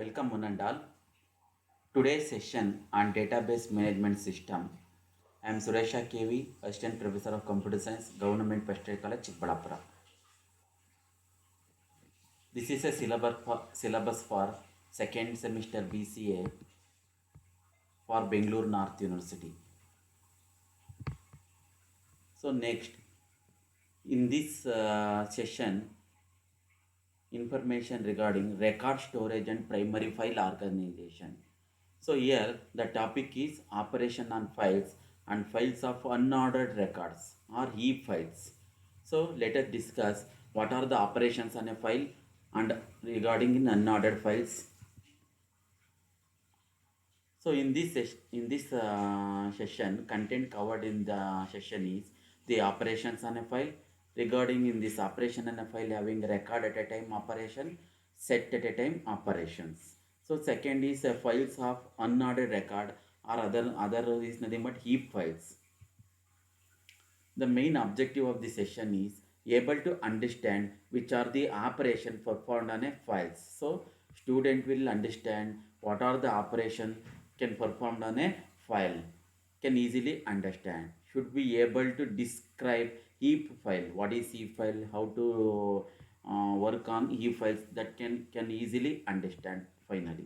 Welcome one and all. Today's session on database management system. I am Suresha KV, Assistant Professor of Computer Science, Government Pestry College, Chikballapura. This is a syllabus for second semester BCA for Bangalore North University. So next, in this session, information regarding record storage and primary file organization. So here the topic is operation on files and files of unordered records or heap files. So let us discuss what are the operations on a file and regarding in unordered files. So in this session, content covered in the session is the operations on a file. Regarding in this operation on a file, having record at a time operation, set at a time operations. So second is files of unordered record or other is nothing but heap files. The main objective of the session is able to understand which are the operation performed on a files. So student will understand what are the operation can performed on a file, can easily understand. Should be able to describe heap file, what is heap file, how to work on heap files, that can easily understand finally.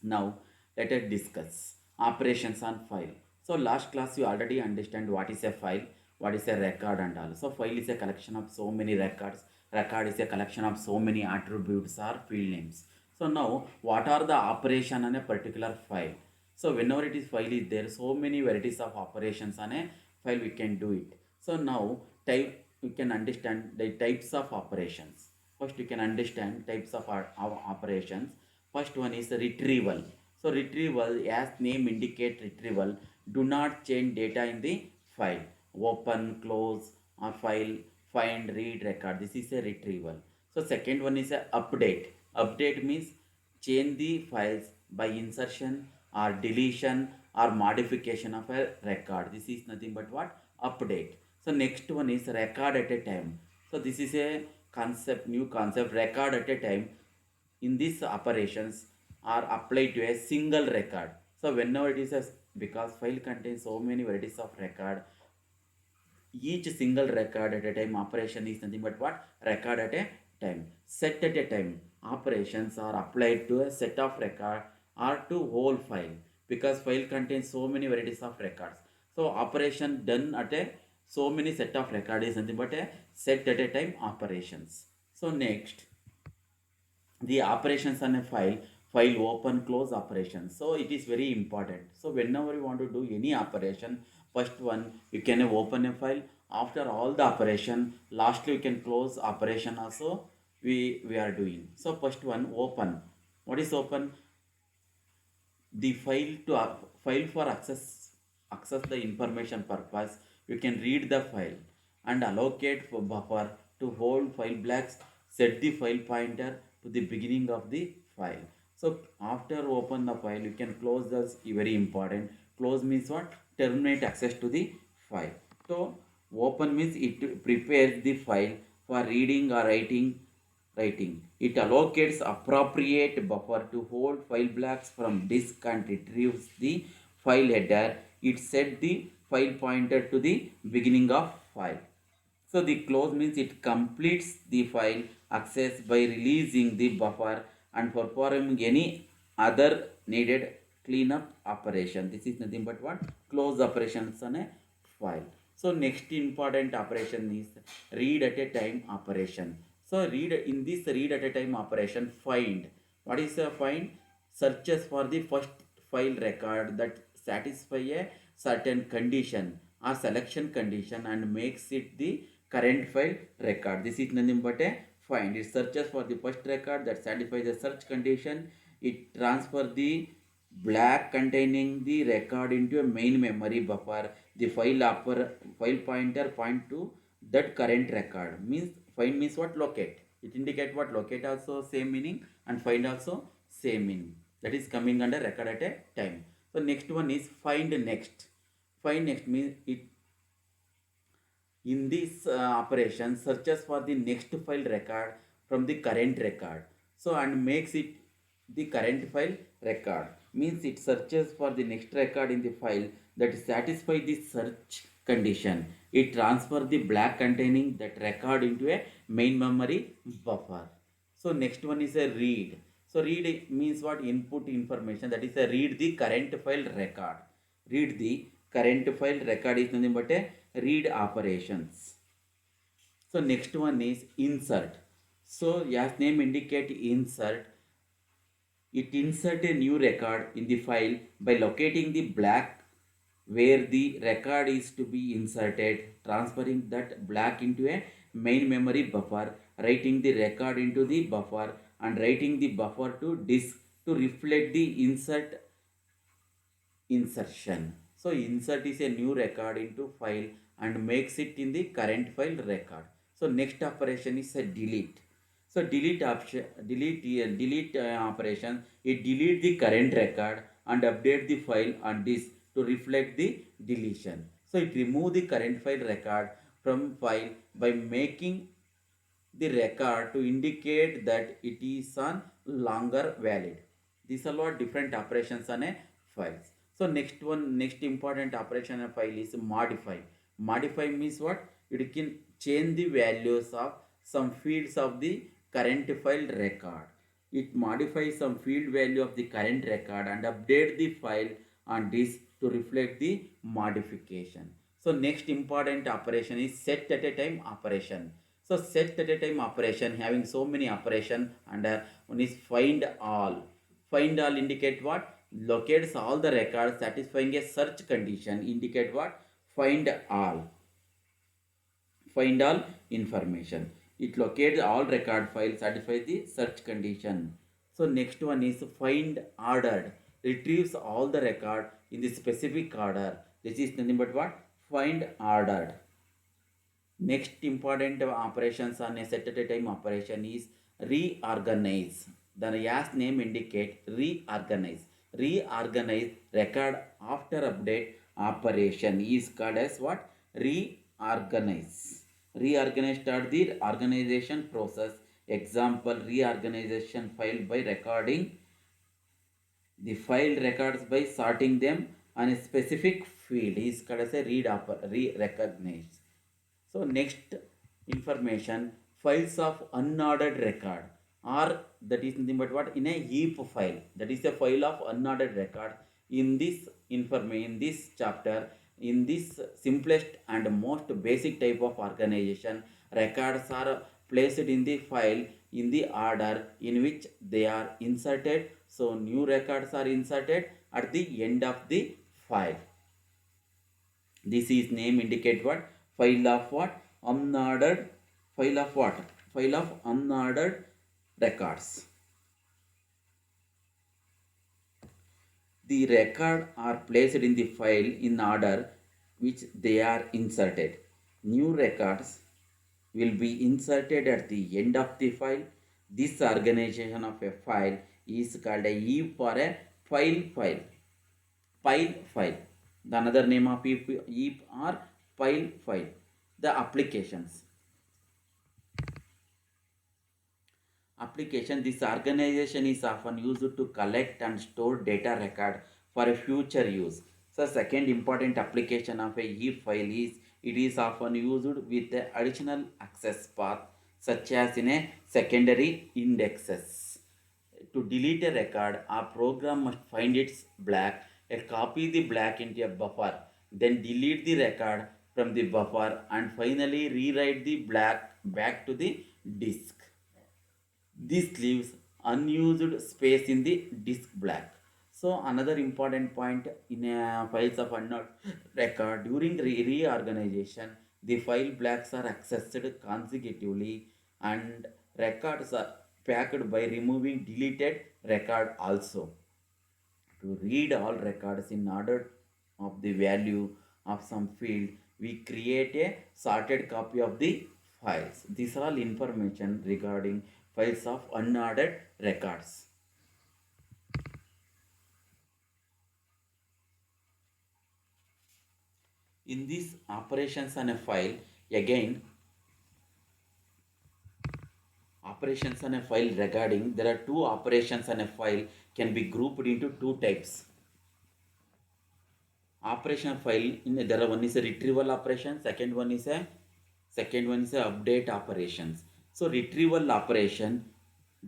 Now let us discuss operations on file. So last class you already understand what is a file, what is a record and all. So file is a collection of so many records. Record is a collection of so many attributes or field names. So now what are the operation on a particular file? So whenever it is file is there, so many varieties of operations on a file we can do it. So now type you can understand the types of operations. First you can understand types of operations. First one is retrieval. So retrieval, as name indicate retrieval, do not change data in the file. Open, close, or file, find, read, record. This is a retrieval. So second one is a update. Update means change the files by insertion or deletion or modification of a record. This is nothing but what? Update. So next one is record at a time. So this is a concept, new concept, record at a time. In these operations are applied to a single record. So whenever it is a, because file contains so many varieties of record, each single record at a time operation is nothing but what? Record at a time. Set at a time operations are applied to a set of record or to whole file, because file contains so many varieties of records. So operation done at a so many set of record is nothing but a set at a time operations. So next, the operations on a file open close operations. So it is very important. So whenever you want to do any operation, first one you can open a file. After all the operation, lastly you can close operation also we are doing. So first one, open. What is open? The file to file for access the information purpose. You can read the file and allocate for buffer to hold file blocks. Set the file pointer to the beginning of the file. So after open the file, you can close this. Very important. Close means what? Terminate access to the file. So open means it prepares the file for reading or writing. It allocates appropriate buffer to hold file blocks from disk and retrieves the file header. It set the file pointer to the beginning of file. So the close means it completes the file access by releasing the buffer and performing any other needed cleanup operation. This is nothing but what? Close operations on a file. So next important operation is read at a time operation. So read at a time operation, find. What is a find? Searches for the first file record that satisfy a certain condition or selection condition and makes it the current file record. This is nothing but a find. It searches for the first record that satisfies the search condition. It transfers the block containing the record into a main memory buffer. The file pointer point to that current record. Means find means what? Locate. It indicate what? Locate also same meaning and find also same meaning. That is coming under record at a time. So next one is find next. Find next means it in this operation searches for the next file record from the current record. So and makes it the current file record means it searches for the next record in the file that satisfies the search condition. It transfers the black containing that record into a main memory buffer. So next one is a read. So read means what? Input information, that is a read the current file record. Read the current file record is nothing but a read operations. So next one is insert. So as name indicate insert, it insert a new record in the file by locating the black where the record is to be inserted, transferring that black into a main memory buffer, writing the record into the buffer and writing the buffer to disk to reflect the insertion. So insert is a new record into file and makes it in the current file record. So next operation is a delete. So delete option, delete operation. It delete the current record and update the file on disk to reflect the deletion. So it remove the current file record from file by making the record to indicate that it is on longer valid. These are what different operations on a files. So next one, next important operation on a file is modify. Modify means what? It can change the values of some fields of the current file record. It modifies some field value of the current record and update the file on disk to reflect the modification. So next important operation is set at a time operation. So set at a time operation having so many operation, and one is find all. Find all indicate what? Locates all the records satisfying a search condition. Indicate what? Find all. Find all information. It locates all record files, satisfies the search condition. So next one is find ordered. Retrieves all the record in the specific order. This is nothing but what? Find ordered. Next important operations on a set at a time operation is reorganize. The as name indicate reorganize. Reorganize record after update operation is called as what? Reorganize. Reorganize start the organization process. Example, reorganization file by recording the file records by sorting them on a specific field is called as a re-recognize. So next information, files of unordered record, or that is nothing but what? In a heap file. That is a file of unordered record. In this information, in this chapter, in this simplest and most basic type of organization, records are placed in the file in the order in which they are inserted. So new records are inserted at the end of the file. This is name indicate what? File of what? Unordered. File of what? File of unordered records. The record are placed in the file in order which they are inserted. New records will be inserted at the end of the file. This organization of a file is called a heap or a file. File. The another name of heap or file. The applications. This organization is often used to collect and store data record for a future use. So second important application of a heap file is it is often used with the additional access path such as in a secondary indexes. To delete a record, a program must find its black, copy the black into a buffer, then delete the record from the buffer and finally rewrite the black back to the disk. This leaves unused space in the disk black. So another important point in files of unknown record, during reorganization, the file blacks are accessed consecutively and records are packed by removing deleted record also. To read all records in order of the value of some field, we create a sorted copy of the files. These are all information regarding files of unordered records. In these operations on a file, again operations on a file regarding, there are two operations on a file can be grouped into two types. Operation file, in there are one is a retrieval operation, second one is a update operations. So retrieval operation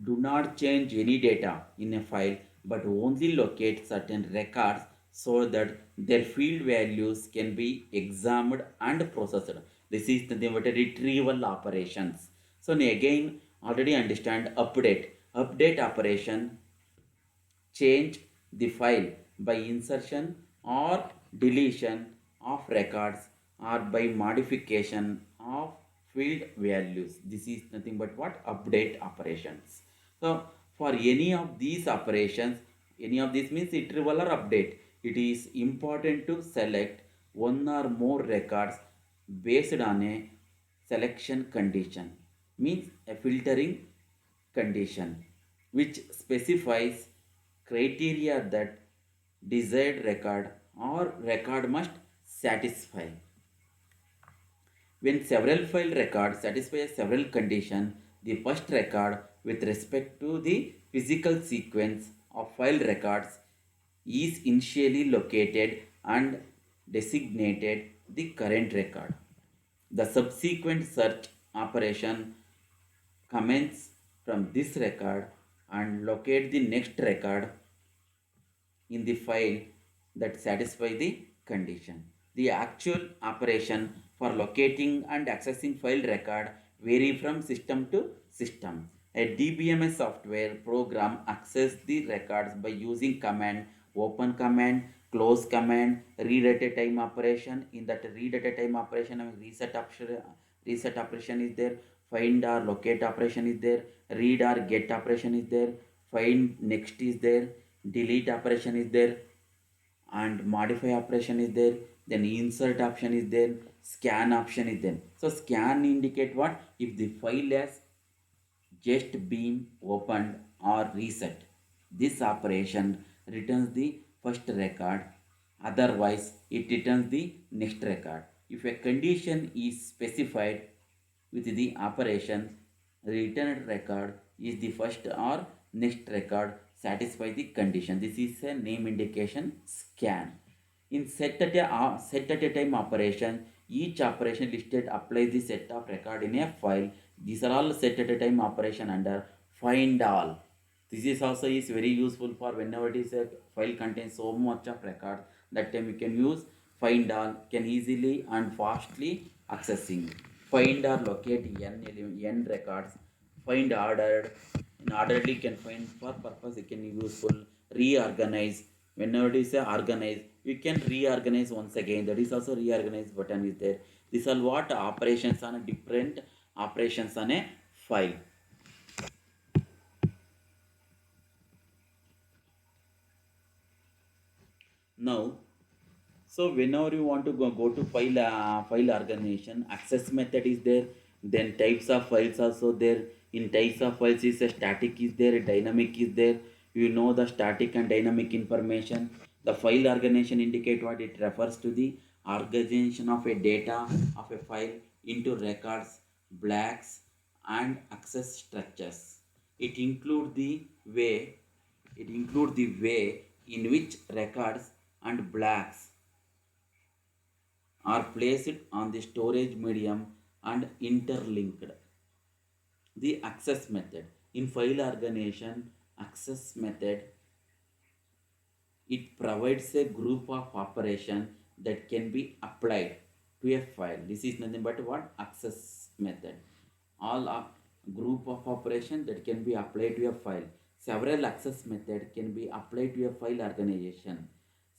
do not change any data in a file but only locate certain records so that their field values can be examined and processed. This is nothing but a retrieval operations. So again, already understand update operation change the file by insertion or deletion of records or by modification of field values. This is nothing but what? Update operations. So for any of these operations, any of these means retrieval or update, it is important to select one or more records based on a selection condition, means a filtering condition, which specifies criteria that desired record or record must satisfy. When several file records satisfy several conditions, the first record with respect to the physical sequence of file records is initially located and designated the current record. The subsequent search operation commence from this record and locate the next record in the file that satisfy the condition. The actual operation for locating and accessing file record vary from system to system. A DBMS software program access the records by using command, open command, close command, read at a time operation. In that read at a time operation, I mean reset operation is there, find or locate operation is there, read or get operation is there, find next is there, delete operation is there, and modify operation is there, then insert option is there, scan option is there. So scan indicate what? If the file has just been opened or reset, this operation returns the first record, otherwise it returns the next record. If a condition is specified with the operation, returned record is the first or next record satisfy the condition. This is a name indication scan. In set at a time operation, each operation listed applies the set of record in a file. These are all set at a time operation under find all. This is also is very useful for whenever it is a file contains so much of record. That time you can use find all, can easily and fastly accessing. Find or locate n records. Find ordered. In orderly can find for purpose it can be useful. Reorganize. Whenever it is a organize, you can reorganize once again. That is also reorganize button is there. These are what operations on a different operations on a file. Now, so whenever you want to go to file organization, access method is there. Then types of files also there. In types of files is a static is there, a dynamic is there. You know the static and dynamic information. The file organization indicate what? It refers to the organization of a data of a file into records, blocks, and access structures. It include the way in which records and blocks are placed on the storage medium and interlinked. The access method. In file organization, access method, it provides a group of operation that can be applied to a file. This is nothing but what? Access method. All a group of operation that can be applied to a file. Several access method can be applied to a file organization.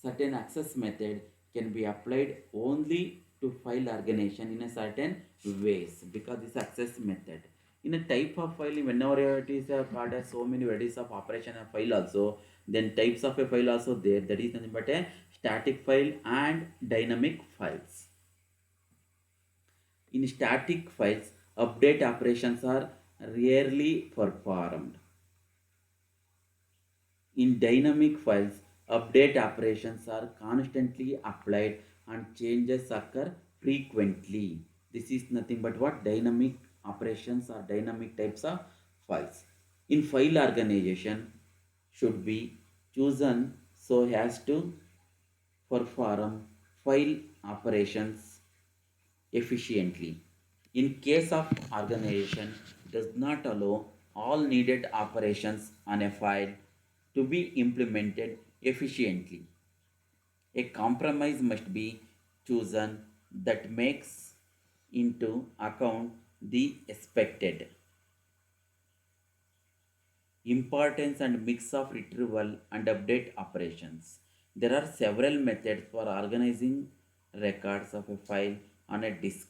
Certain access method can be applied only to file organization in a certain ways because this access method. In a type of file, whenever it is called as so many varieties of operation of file also, then types of a file also there. That is nothing but a static file and dynamic files. In static files, update operations are rarely performed. In dynamic files, update operations are constantly applied and changes occur frequently. This is nothing but what? Dynamic operations or dynamic types of files. In file organization should be chosen so as to perform file operations efficiently. In case of organization does not allow all needed operations on a file to be implemented efficiently. A compromise must be chosen that makes into account the expected importance and mix of retrieval and update operations. There are several methods for organizing records of a file on a disk.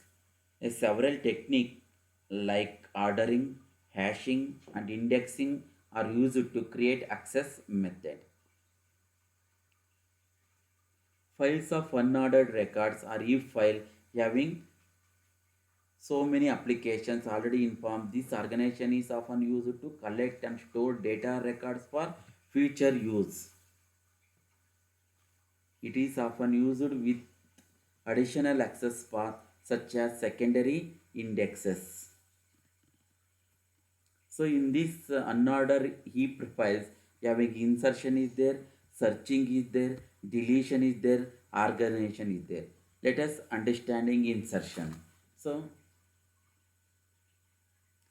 Several techniques like ordering, hashing, and indexing are used to create access method. Files of unordered records are if file having so many applications already informed. This organization is often used to collect and store data records for future use. It is often used with additional access path such as secondary indexes. So in this unordered heap files, having insertion is there, searching is there, deletion is there, organization is there. Let us understanding insertion. So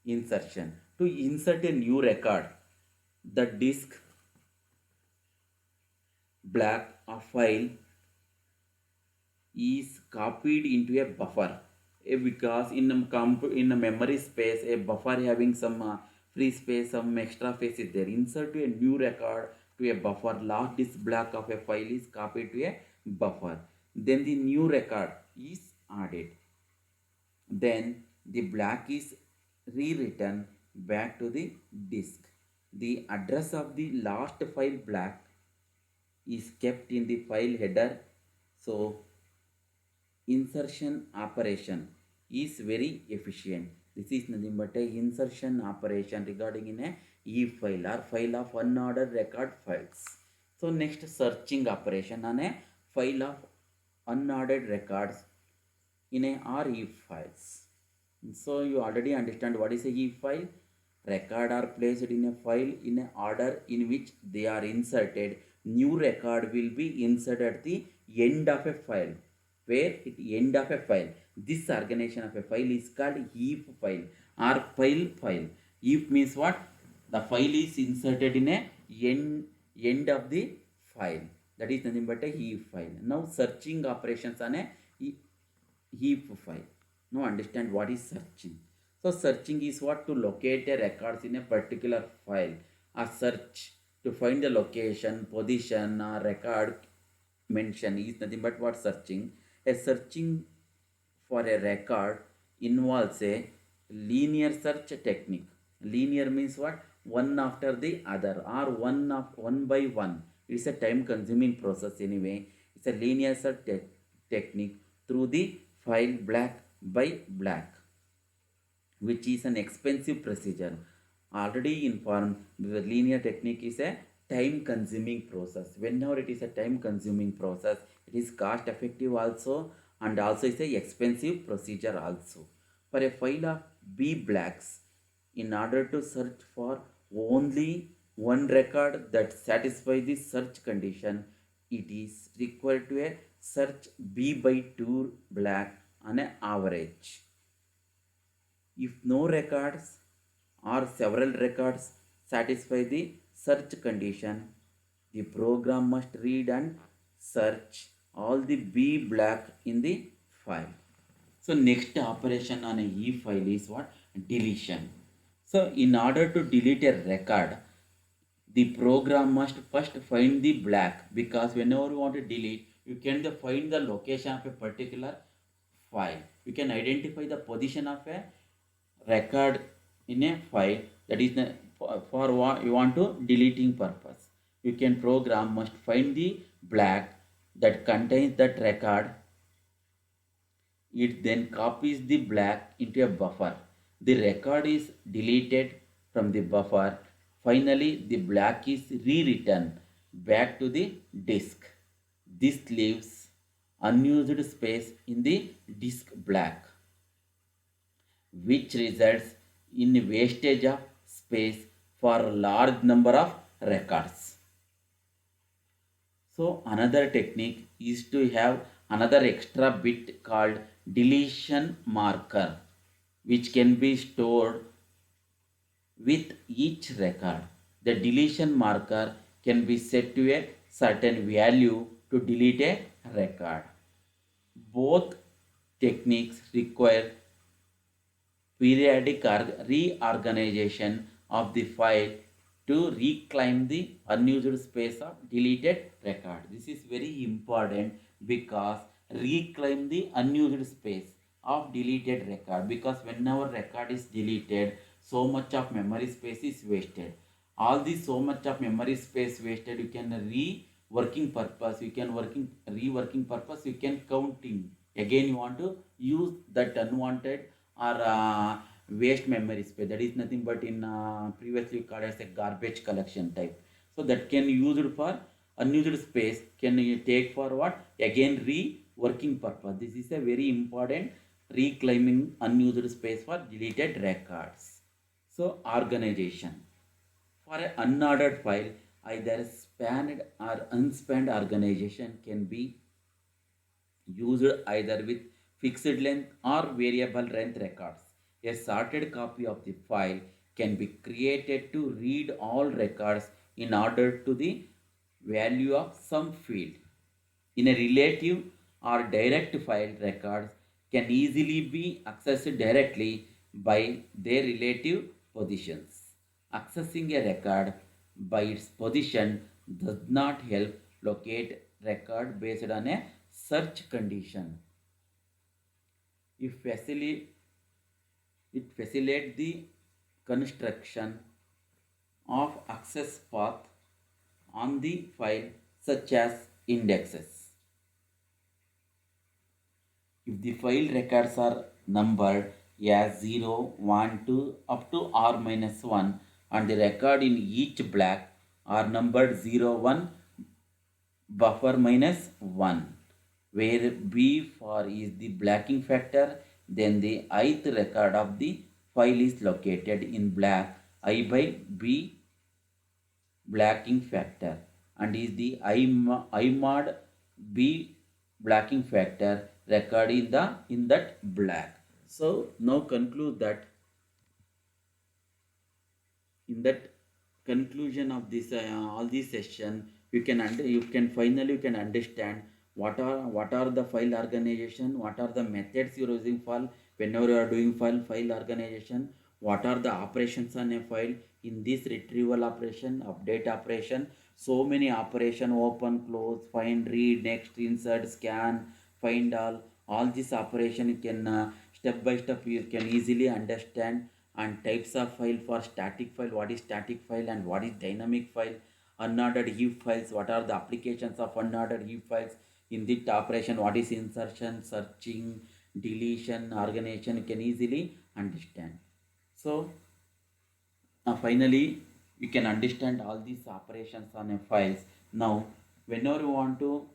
insertion. To insert a new record, the disk block of file is copied into a buffer. Because in a memory space, a buffer having some free space, some extra space is there. Insert to a new record to a buffer. Last disk block of a file is copied to a buffer. Then the new record is added. Then the block is rewritten back to the disk. The address of the last file block is kept in the file header. So insertion operation is very efficient. This is nothing but a insertion operation regarding in a E file or file of unordered record files. So next searching operation on a file of unordered records in a RE files. So you already understand what is a E file. Record are placed in a file in a order in which they are inserted. New record will be inserted at the end of a file. Where at the end of a file. This organization of a file is called heap file or file. Heap means what? The file is inserted in a end of the file. That is nothing but a heap file. Now searching operations on a heap file. Now understand what is searching. So searching is what? To locate a records in a particular file. A search to find the location, position, or record mention is nothing but what? Searching. A searching for a record involves a linear search technique. Linear means what? One after the other or one by one. It's a time consuming process anyway. It's a linear search technique through the file block by block, which is an expensive procedure. Already informed, the linear technique is a time consuming process. Whenever it is a time consuming process, it is cost effective also and also is a expensive procedure also. For a file of B blocks, in order to search for only one record that satisfies the search condition, it is required to a search B by 2 block on an average. If no records or several records satisfy the search condition, the program must read and search all the B block in the file. So next operation on a E file is what? Deletion. So in order to delete a record, the program must first find the block, because whenever you want to delete, you can find the location of a particular file. You can identify the position of a record in a file, that is for what you want to deleting purpose. You can program must find the block that contains that record. It then copies the block into a buffer. The record is deleted from the buffer. Finally, the block is rewritten back to the disk. This leaves unused space in the disk block, which results in wastage of space for a large number of records. So another technique is to have another extra bit called deletion marker, which can be stored with each record. The deletion marker can be set to a certain value to delete a record. Both techniques require periodic reorganization of the file to reclaim the unused space of deleted record. This is very important because reclaim the unused space of deleted record, because whenever record is deleted, so much of memory space is wasted. All this so much of memory space wasted, you can working purpose, you can reworking purpose, you can counting. Again, you want to use that unwanted or waste memory space, that is nothing but in previously called as a garbage collection type. So that can used for unused space, can you take for what, again reworking purpose. This is a very important reclaiming unused space for deleted records. So organization for an unordered file, either spanned or unspanned organization can be used either with fixed length or variable length records. A sorted copy of the file can be created to read all records in order to the value of some field. In a relative or direct file, records can easily be accessed directly by their relative positions. Accessing a record by its position does not help locate record based on a search condition. It facilitates the construction of access path on the file, such as indexes. If the file records are numbered as 0, 1, 2 up to r minus 1, and the record in each block are numbered 0, 1, buffer minus 1, where b for is the blocking factor, then the ith record of the file is located in block I by b blocking factor, and is the I mod b blocking factor record in that block. So now conclude that in that conclusion of this all this session, you can finally you can understand what are the file organization, what are the methods you're using file whenever you are doing file organization, what are the operations on a file in this retrieval operation, update operation, so many operation, open, close, find, read, next, insert, scan, find all this operation you can step by step you can easily understand. And types of file, for static file, what is static file and what is dynamic file, unordered heap files, what are the applications of unordered heap files, in this operation what is insertion, searching, deletion, organization, you can easily understand. So finally you can understand all these operations on a files. Now whenever you want to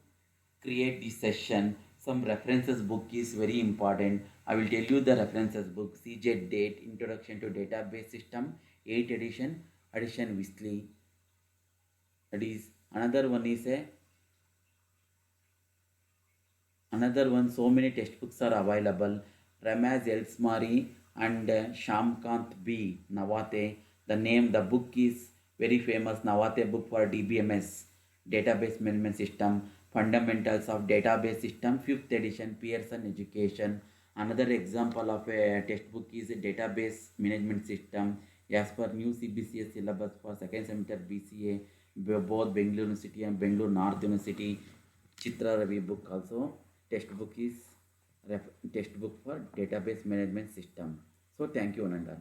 create this session, some references book is very important. I will tell you the references book: CJ Date, Introduction to Database System, 8th edition, edition Wesley. That is another one is a another one. So many textbooks are available. Ramaz Elsmari and Shamkant B. Nawate. The book is very famous, Nawate book for DBMS, Database Management System, Fundamentals of Database System, 5th edition, Pearson Education. Another example of a textbook is a Database Management System as per new CBCS syllabus for second semester BCA, both Bengaluru University and Bengaluru North University. Chitra Ravi book also textbook is textbook for database management system. So thank you, Ananda.